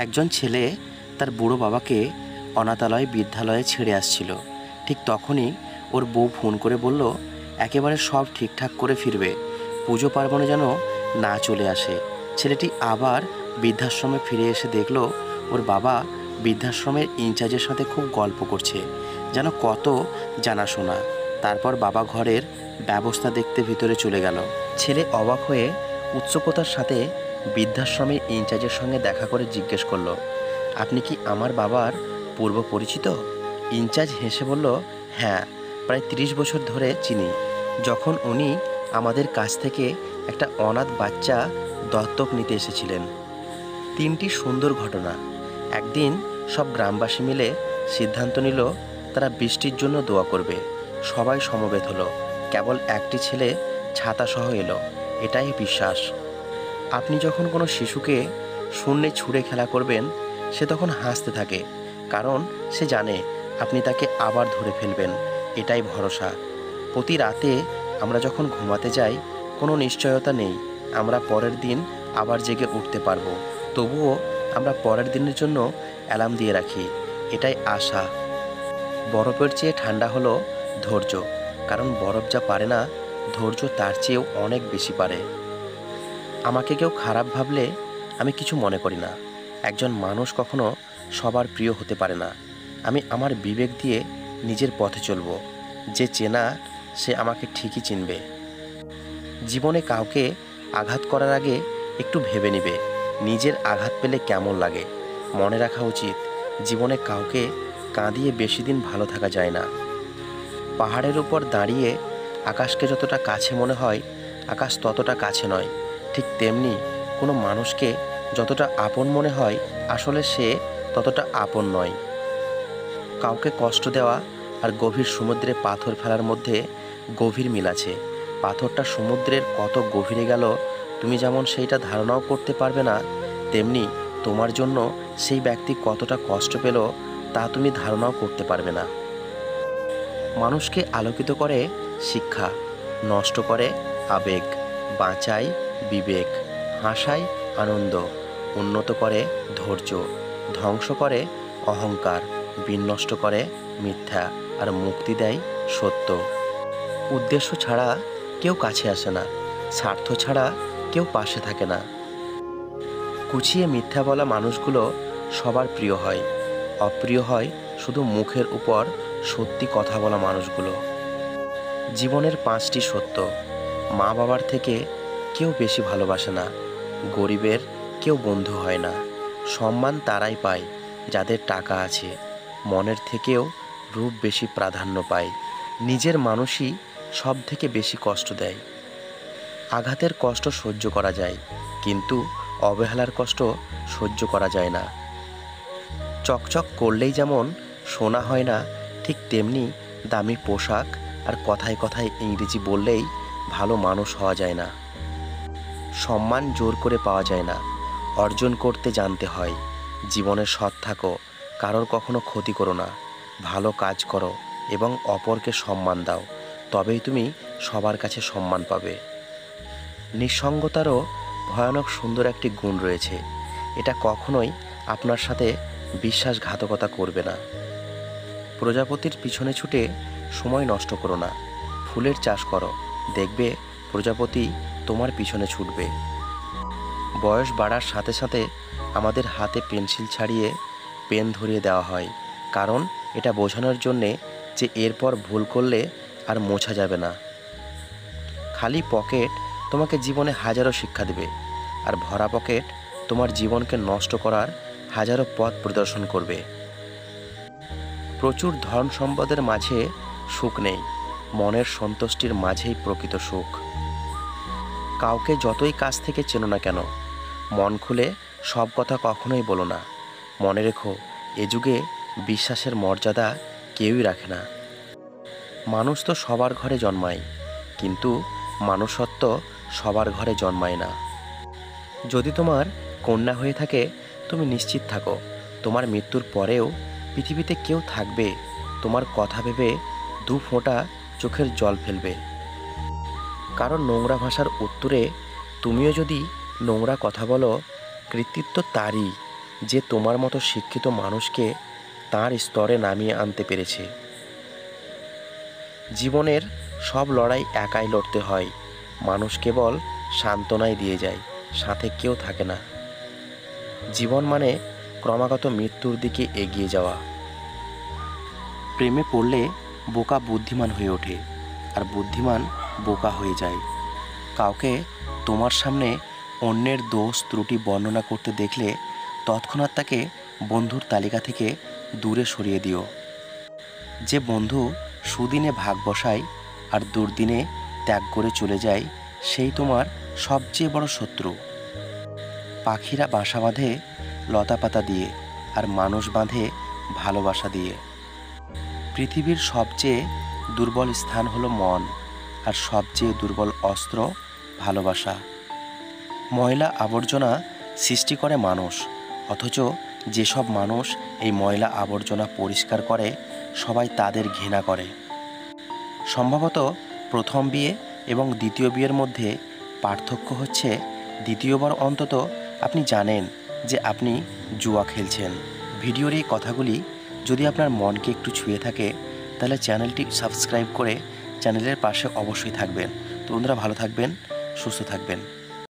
একজন ছেলে তার বুড়ো বাবাকে অনাথালয় বিদ্যালয়ে ছেড়ে আসছিল। ঠিক তখনই ওর বউ ফোন করে বলল, একেবারে সব ঠিকঠাক করে ফিরবে, পুজো পার্বণে যেন না চলে আসে। ছেলেটি আবার বৃদ্ধাশ্রমে ফিরে এসে দেখল ওর বাবা বৃদ্ধাশ্রমের ইনচার্জের সাথে খুব গল্প করছে, যেন কত জানাশোনা। তারপর বাবা ঘরের ব্যবস্থা দেখতে ভিতরে চলে গেল। ছেলে অবাক হয়ে উৎসুকতার সাথে বৃদ্ধাশ্রমের ইনচার্জের সঙ্গে দেখা করে জিজ্ঞেস করল, আপনি কি আমার বাবার পূর্ব পরিচিত? ইনচার্জ হেসে বলল, হ্যাঁ, প্রায় 30 বছর ধরে চিনি। যখন উনি আমাদের কাছ থেকে একটা অনাথ বাচ্চা দত্তক নিতে এসেছিলেন। 3টি সুন্দর ঘটনা। একদিন সব গ্রামবাসী মিলে সিদ্ধান্ত নিল তারা বৃষ্টির জন্য দোয়া করবে। সবাই সমবেত হলো। কেবল একটি ছেলে ছাতাসহ এলো। এটাই বিশ্বাস। আপনি যখন কোনো শিশুকে শূন্যে ছুঁড়ে খেলা করবেন, সে তখন হাসতে থাকে, কারণ সে জানে আপনি তাকে আবার ধরে ফেলবেন। এটাই ভরসা। প্রতি রাতে আমরা যখন ঘুমাতে যাই, কোনো নিশ্চয়তা নেই আমরা পরের দিন আবার জেগে উঠতে পারবো। তবুও আমরা পরের দিনের জন্য অ্যালার্ম দিয়ে রাখি। এটাই আশা। বরফের চেয়ে ঠান্ডা হলো ধৈর্য, কারণ বরফ যা পারে না, ধৈর্য তার চেয়েও অনেক বেশি পারে। আমাকে কেউ খারাপ ভাবলে আমি কিছু মনে করি না। একজন মানুষ কখনো সবার প্রিয় হতে পারে না। আমি আমার বিবেক দিয়ে নিজের পথে চলব। যে চেনা সে আমাকে ঠিকই চিনবে। জীবনে কাউকে আঘাত করার আগে একটু ভেবে নিবে নিজের আঘাত পেলে কেমন লাগে। মনে রাখা উচিত, জীবনে কাউকে কাঁদিয়ে বেশি দিন ভালো থাকা যায় না। পাহাড়ের উপর দাঁড়িয়ে আকাশকে যতটা কাছে মনে হয়, আকাশ ততটা কাছে নয়। ঠিক তেমনি কোনো মানুষকে যতটা আপন মনে হয়, আসলে সে ততটা আপন নয়। কাউকে কষ্ট দেওয়া আর গভীর সমুদ্রে পাথর ফেলার মধ্যে গভীর মিল আছে। পাথরটা সমুদ্রের কত গভীরে গেল তুমি যেমন সেইটা ধারণাও করতে পারবে না, তেমনি তোমার জন্য সেই ব্যক্তি কতটা কষ্ট পেল তা তুমি ধারণাও করতে পারবে না। মানুষকে আলোকিত করে শিক্ষা, নষ্ট করে আবেগ, বাঁচায় বিবেক, হাসায় আনন্দ, উন্নত করে ধৈর্য, ধ্বংস করে অহংকার, বিনষ্ট করে মিথ্যা, আর মুক্তি দেয় সত্য। উদ্দেশ্য ছাড়া কেউ কাছে আসে না, স্বার্থ ছাড়া কেউ পাশে থাকে না। কুচিয়ে মিথ্যা বলা মানুষগুলো সবার প্রিয় হয়। অপ্রিয় হয় শুধু মুখের উপর সত্যি কথা বলা মানুষগুলো। জীবনের 5টি সত্য। মা বাবার থেকে কেউ বেশি ভালোবাসে না। গরিবের কেউ বন্ধু হয় না। সম্মান তারাই পায় যাদের টাকা আছে। মনের থেকেও রূপ বেশি প্রাধান্য পায়। নিজের মানুষই সব থেকে বেশি কষ্ট দেয়। আঘাতের কষ্ট সহ্য করা যায়, কিন্তু অবহেলার কষ্ট সহ্য করা যায় না। চকচক করলেই যেমন সোনা হয় না, ঠিক তেমনি দামি পোশাক আর কথায় কথায় ইংরেজি বললেই ভালো মানুষ হওয়া যায় না। সম্মান জোর করে পাওয়া যায় না, অর্জন করতে জানতে হয়। জীবনে সৎ থাকো, কারোর কখনো ক্ষতি করো না, ভালো কাজ করো এবং অপরকে সম্মান দাও, তবেই তুমি সবার কাছে সম্মান পাবে। নিঃসঙ্গতারও ভয়ানক সুন্দর একটি গুণ রয়েছে। এটা কখনোই আপনার সাথে বিশ্বাসঘাতকতা করবে না। প্রজাপতির পিছনে ছুটে সময় নষ্ট করো না, ফুলের চাষ করো, দেখবে প্রজাপতি তোমার পিছনে ছুটবে। বয়স বাড়ার সাথে সাথে আমাদের হাতে পেন্সিল ছাড়িয়ে পেন ধরিয়ে দেওয়া হয়, কারণ এটা বোঝানোর জন্যে যে এরপর ভুল করলে আর মোছা যাবে না। খালি পকেট তোমাকে জীবনে হাজারো শিক্ষা দেবে, আর ভরা পকেট তোমার জীবনকে নষ্ট করার হাজারো পথ প্রদর্শন করবে। প্রচুর ধন সম্পদের মাঝে সুখ নেই, মনের সন্তুষ্টির মাঝেই প্রকৃত সুখ। কাউকে যতই কাছ থেকে চেনো না কেন, মন খুলে সব কথা কখনোই বলো না। মনে রেখো, এ যুগে বিশ্বাসের মর্যাদা কেউই রাখে না। মানুষ তো সবার ঘরে জন্মায়, কিন্তু মানুষত্ব সবার ঘরে জন্মায় না। যদি তোমার কন্যা হয়ে থাকে, তুমি নিশ্চিত থাকো তোমার মৃত্যুর পরেও পৃথিবীতে কেউ থাকবে তোমার কথা ভেবে 2 ফোঁটা চোখের জল ফেলবে। কারণ নোংরা ভাষার উত্তরে তুমিও যদি নোংরা কথা বলো, কৃতিত্ব তারই যে তোমার মতো শিক্ষিত মানুষকে তার স্তরে নামিয়ে আনতে পেরেছে। জীবনের সব লড়াই একাই লড়তে হয়, মানুষ কেবল সান্ত্বনাই দিয়ে যায়, সাথে কেউ থাকে না। জীবন মানে ক্রমাগত মৃত্যুর দিকে এগিয়ে যাওয়া। প্রেমে পড়লে বোকা বুদ্ধিমান হয়ে ওঠে, আর বুদ্ধিমান বোকা হয়ে যায়। কাউকে তোমার সামনে অন্যের দোষ ত্রুটি বর্ণনা করতে দেখলে তৎক্ষণাৎ তাকে বন্ধুর তালিকা থেকে দূরে সরিয়ে দিও। যে বন্ধু সুদিনে ভাগ বসায় আর দুর্দিনে ত্যাগ করে চলে যায়, সেই তোমার সবচেয়ে বড় শত্রু। পাখিরা বাসা বাঁধে লতাপাতা দিয়ে, আর মানুষ বাঁধে ভালোবাসা দিয়ে। পৃথিবীর সবচেয়ে দুর্বল স্থান হলো মন, আর সবচেয়ে দুর্বল অস্ত্র ভালোবাসা। ময়লা আবর্জনা সৃষ্টি করে মানুষ, অথচ যেসব মানুষ এই ময়লা আবর্জনা পরিষ্কার করে সবাই তাদের ঘৃণা করে। সম্ভবত প্রথম বিয়ে এবং দ্বিতীয় বিয়ের মধ্যে পার্থক্য হচ্ছে, দ্বিতীয়বার অন্তত আপনি জানেন যে আপনি জুয়া খেলছেন। ভিডিওর এই কথাগুলি যদি আপনার মনকে একটু ছুঁয়ে থাকে, তাহলে চ্যানেলটি সাবস্ক্রাইব করে চ্যানেলের পাশে অবশ্যই থাকবেন। তো বন্ধুরা, ভালো থাকবেন, সুস্থ থাকবেন।